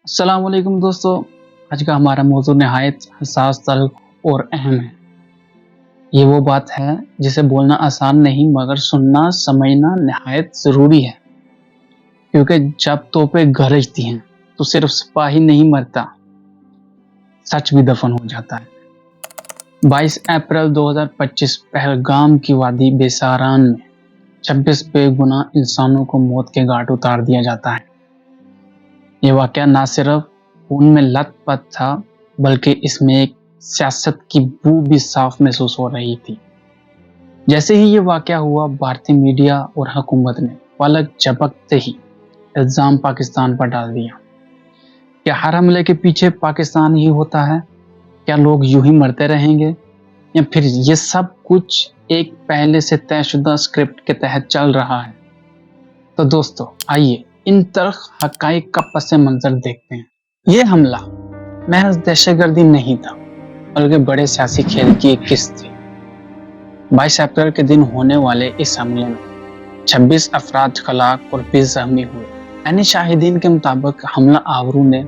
अस्सलाम वालेकुम दोस्तों। आज का हमारा मौजू नहायत हसास, तल्ख और अहम है। ये वो बात है जिसे बोलना आसान नहीं मगर सुनना समझना नहायत ज़रूरी है, क्योंकि जब तोपें गरजती हैं तो सिर्फ सिपाही नहीं मरता, सच भी दफन हो जाता है। 22 अप्रैल 2025 पहलगाम की वादी बेसारान में 26 बेगुनाह इंसानों को मौत के घाट उतार दिया जाता है। ये वाकया न सिर्फ खून में लथपथ था, बल्कि इसमें एक सियासत की बू भी साफ महसूस हो रही थी। जैसे ही ये वाकया हुआ, भारतीय मीडिया और हुकूमत ने पलक झपकते ही इल्ज़ाम पाकिस्तान पर डाल दिया। क्या हर हमले के पीछे पाकिस्तान ही होता है? क्या लोग यूं ही मरते रहेंगे, या फिर ये सब कुछ एक पहले से तयशुदा स्क्रिप्ट के तहत चल रहा है? तो दोस्तों, आइए इन तल्ख हक़ाइक़ का पस मंज़र देखते हैं। ये हमला महज दहशतगर्दी नहीं था, बल्कि बड़े सियासी खेल की एक किस्त थी। 22 अप्रैल के दिन होने वाले इस हमले में 26 अफराद हलाक और 20 जख्मी हुए। यानी शाहिदीन के मुताबिक हमला आवरों ने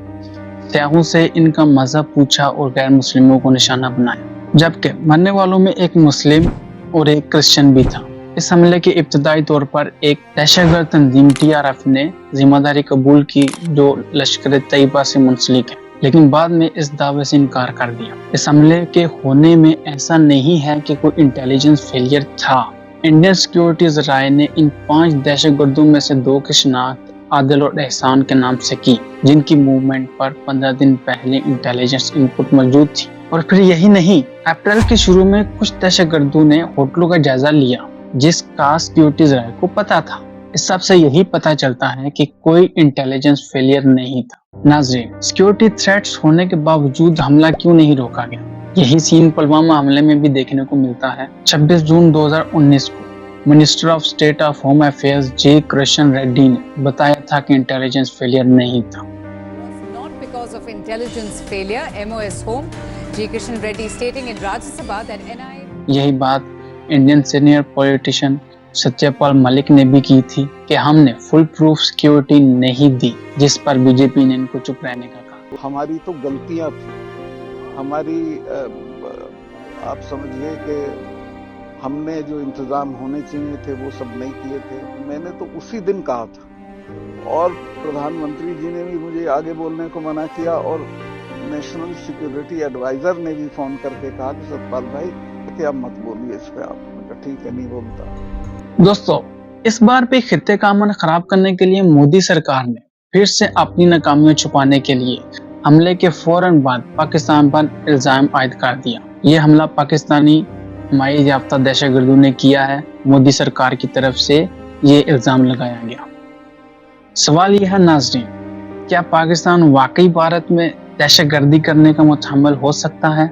सयाहों से इनका मजहब पूछा और गैर मुस्लिमों को निशाना बनाया, जबकि मरने वालों में एक मुस्लिम और एक क्रिश्चियन भी था। इस हमले के इब्तदाई तौर पर एक दहशतगर्द तंजीम TRF ने जिम्मेदारी कबूल की, जो लश्कर तैयबा से मुंसलिक है, लेकिन बाद में इस दावे से इनकार कर दिया। इस हमले के होने में ऐसा नहीं है कि कोई इंटेलिजेंस फेलियर था। इंडियन सिक्योरिटीज राय ने इन 5 दहशतगर्दों में से 2 की शिनाख्त आदिल और एहसान के नाम से की, जिनकी मूवमेंट पर 15 दिन पहले इंटेलिजेंस इनपुट मौजूद थी। और फिर यही नहीं, अप्रैल के शुरू में कुछ दहशतगर्दों ने होटलों का जायजा लिया, जिसका सिक्योरिटीज राय को पता था। इस सब से यही पता चलता है कि कोई इंटेलिजेंस फेलियर नहीं था। नाज़रीन, सिक्योरिटी थ्रेट्स होने के बावजूद हमला क्यों नहीं रोका गया? यही सीन पुलवामा हमले में भी देखने को मिलता है। 26 जून 2019 को minister of state of home affairs J Kishan Reddy ने बताया था कि इंटेलिजेंस फेलियर नहीं था। Not because of intelligence failure, MOS Home, G. Kishan Reddy stating in Rajya Sabha that NIA. यही बात Indian senior politician Satyapal Malik ने भी की थी कि हमने फुल प्रूफ सिक्योरिटी नहीं दी, जिस पर बीजेपी ने इनको चुप रहने का कहा। हमारी तो गलतियां थी, हमारी आप समझिए कि हमने जो इंतजाम होने चाहिए थे वो सब नहीं किए थे। मैंने तो उसी दिन कहा था, और प्रधानमंत्री जी ने भी मुझे आगे बोलने को मना किया, और नेशनल सिक्योरिटी एडवाइजर ने भी फोन करके कहा कि सतपाल भाई कि आप मत बोलिए इस पे। आप ठीक है, नहीं बोलता। दोस्तों, इस बार भी खित्ते का अमन खराब करने के लिए मोदी सरकार ने फिर से अपनी नाकामियां छुपाने के लिए हमले के फौरन बाद पाकिस्तान पर इल्जाम आयद कर दिया। ये हमला पाकिस्तानी हिमायत याफ्ता दहशतगर्दों ने किया है। मोदी सरकार की तरफ से ये इल्जाम लगाया गया। सवाल यह है नाज़रीन, क्या पाकिस्तान वाकई भारत में दहशतगर्दी करने का मुतहम्मिल हो सकता है?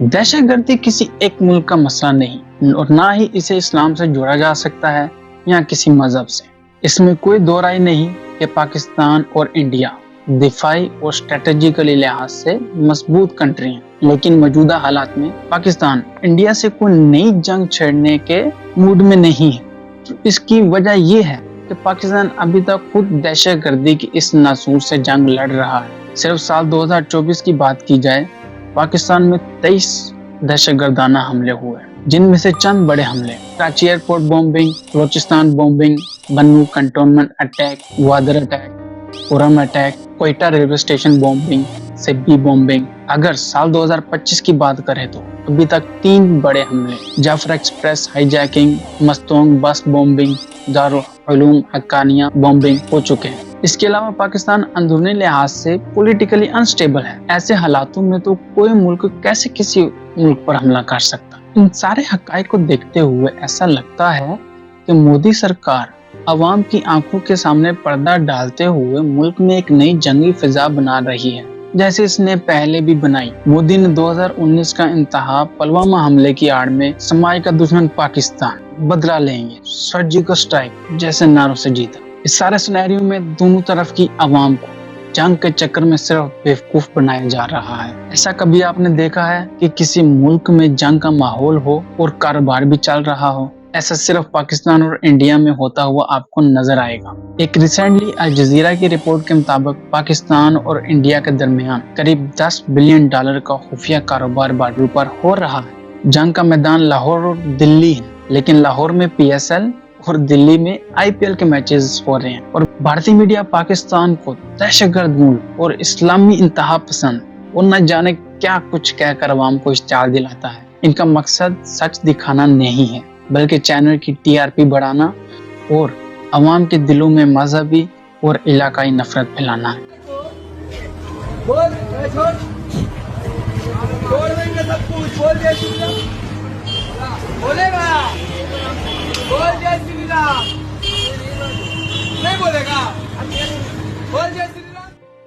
दहशतगर्दी किसी एक मुल्क का मसला नहीं, और ना ही इसे इस्लाम से जोड़ा जा सकता है या किसी मजहब से। इसमें कोई दो राय नहीं कि पाकिस्तान और इंडिया दिफाई और स्ट्रेटेजिकली लिहाज से मजबूत कंट्री हैं, लेकिन मौजूदा हालात में पाकिस्तान इंडिया से कोई नई जंग छेड़ने के मूड में नहीं है। इसकी वजह यह है कि पाकिस्तान अभी तक खुद दहशतगर्दी की इस नासूर से जंग लड़ रहा है। सिर्फ साल 2024 की बात की जाए, पाकिस्तान में 23 दहशतगर्दाना हमले हुए, जिनमें से चंद बड़े हमले: Karachi airport bombing, Balochistan bombing, Bannu cantonment attack, Gwadar attack, Uram attack, Quetta railway station bombing, Sibi bombing. अगर साल 2025 की बात करें तो अभी तक 3 बड़े हमले: जाफर एक्सप्रेस हाईजैकिंग, मस्तोंग बस बॉम्बिंग, दारुल उलूम हक्कानिया बॉम्बिंग हो चुके हैं। इसके अलावा पाकिस्तान अंदरूनी लिहाज से पॉलिटिकली अनस्टेबल है। ऐसे हालातों में तो कोई मुल्क कैसे किसी मुल्क पर हमला कर सकता? इन सारे हक़ाइक़ को देखते हुए ऐसा लगता है कि मोदी सरकार अवाम की आंखों के सामने पर्दा डालते हुए मुल्क में एक नई जंगी फिजा बना रही है, जैसे इसने पहले भी बनाई। मोदी ने 2019 का इंतहा पुलवामा हमले की आड़ में समाज का दुश्मन पाकिस्तान, बदला लेंगे, सर्जिकल स्ट्राइक जैसे नारों से जीता। इस सारे सिनेरियो में दोनों तरफ की आवाम को जंग के चक्कर में सिर्फ बेवकूफ बनाया जा रहा है। ऐसा कभी आपने देखा है कि किसी मुल्क में जंग का माहौल हो और कारोबार भी चल रहा हो? ऐसा सिर्फ पाकिस्तान और इंडिया में होता हुआ आपको नजर आएगा। एक रिसेंटली अल जजीरा की रिपोर्ट के मुताबिक पाकिस्तान और इंडिया के दरमियान करीब $10 बिलियन का खुफिया कारोबार बॉर्डर पर हो रहा है। जंग का मैदान लाहौर और दिल्ली है, लेकिन लाहौर में PSL और दिल्ली में IPL के मैचेस हो रहे हैं और भारतीय मीडिया पाकिस्तान को दहशतगर्द मुल्क और इस्लामी इंतहा पसंद और न जाने क्या कुछ कहकर अवाम को इश्तियार दिलाता है। इनका मकसद सच दिखाना नहीं है, बल्कि चैनल की TRP बढ़ाना और अवाम के दिलों में मजहबी और इलाकाई नफरत फैलाना है।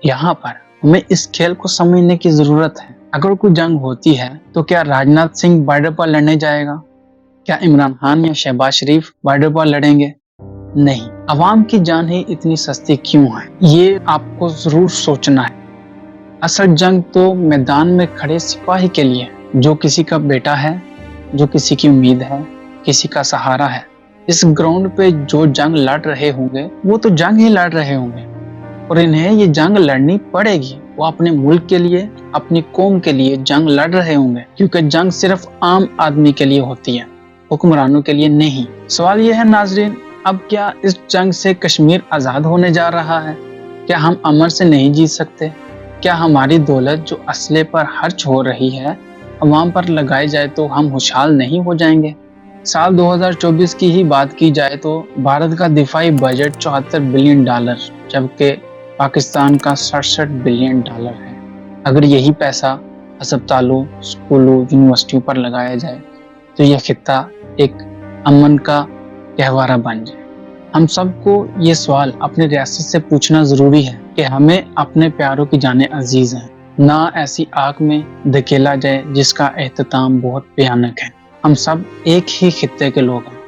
यहाँ पर हमें इस खेल को समझने की जरूरत है। अगर कोई जंग होती है तो क्या राजनाथ सिंह बॉर्डर पर लड़ने जाएगा? क्या इमरान खान या शहबाज शरीफ बॉर्डर पर लड़ेंगे? नहीं। अवाम की जान ही इतनी सस्ती क्यों है, ये आपको जरूर सोचना है। असल जंग तो मैदान में खड़े सिपाही के लिए, जो किसी का बेटा है, जो किसी की उम्मीद है, किसी का सहारा है। इस ग्राउंड पे जो जंग लड़ रहे होंगे वो तो जंग ही लड़ रहे होंगे और इन्हें ये जंग लड़नी पड़ेगी। वो अपने मुल्क के लिए, अपनी कौम के लिए जंग लड़ रहे होंगे, क्योंकि जंग सिर्फ आम आदमी के लिए होती है, हुक्मरानों के लिए नहीं। सवाल यह है नाजरीन, अब क्या इस जंग से कश्मीर आजाद होने जा रहा है? क्या हम अमन से नहीं जी सकते? क्या हमारी दौलत जो असले पर खर्च हो रही है अवाम पर लगाई जाए तो हम खुशहाल नहीं हो जाएंगे? साल 2024 की ही बात की जाए तो भारत का दिफाई बजट $74 बिलियन, जबकि पाकिस्तान का $67 बिलियन है। अगर यही पैसा अस्पतालों, स्कूलों, यूनिवर्सिटियों पर लगाया जाए तो यह खित्ता एक अमन का गहवारा बन जाए। हम सबको ये सवाल अपनी रियासत से पूछना जरूरी है कि हमें अपने प्यारों की जानें अजीज हैं, ना ऐसी आग में धकेला जाए जिसका एहतमाम बहुत भयानक है। हम सब एक ही खित्ते के लोग हैं,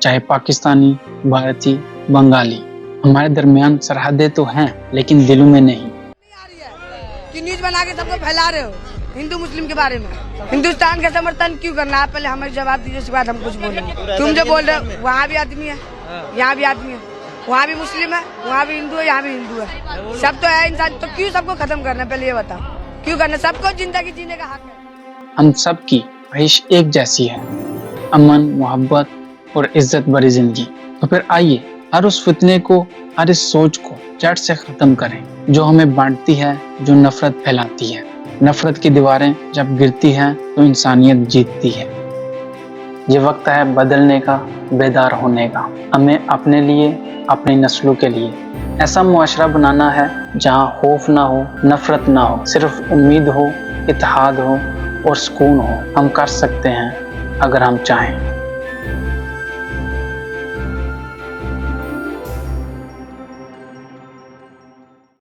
चाहे पाकिस्तानी, भारतीय, बंगाली। हमारे दरमियान सरहदें तो हैं, लेकिन दिलों में नहीं। कि न्यूज बना के सबको फैला रहे हो हिंदू मुस्लिम के बारे में। हिंदुस्तान का समर्थन क्यों करना? आप पहले हमें जवाब दीजिए, उसके बाद हम कुछ बोलेंगे। तुम जो बोल रहे हो, वहाँ भी आदमी है, यहाँ भी आदमी है, वहाँ भी मुस्लिम है, वहाँ भी हिंदू है, यहाँ भी हिंदू है, सब तो है इंसान। तो क्यों सबको खत्म करना? पहले ये बताओ, क्यों करना? सबको जिंदगी जीने का हक है। हम सब की ख्वाहिश एक जैसी है, अमन, मोहब्बत और इज्जत भरी जिंदगी। तो फिर आइए हर उस फितने को, हर इस सोच को जड़ से खत्म करें जो हमें बांटती है, जो नफरत फैलाती है। नफरत की दीवारें जब गिरती हैं तो इंसानियत जीतती है। ये वक्त है बदलने का, बेदार होने का। हमें अपने लिए, अपनी नस्लों के लिए ऐसा मुआशरा बनाना है जहाँ खौफ ना हो, नफरत ना हो, सिर्फ उम्मीद हो, इत्तेहाद हो और सुकून हो। हम कर सकते हैं अगर हम चाहें।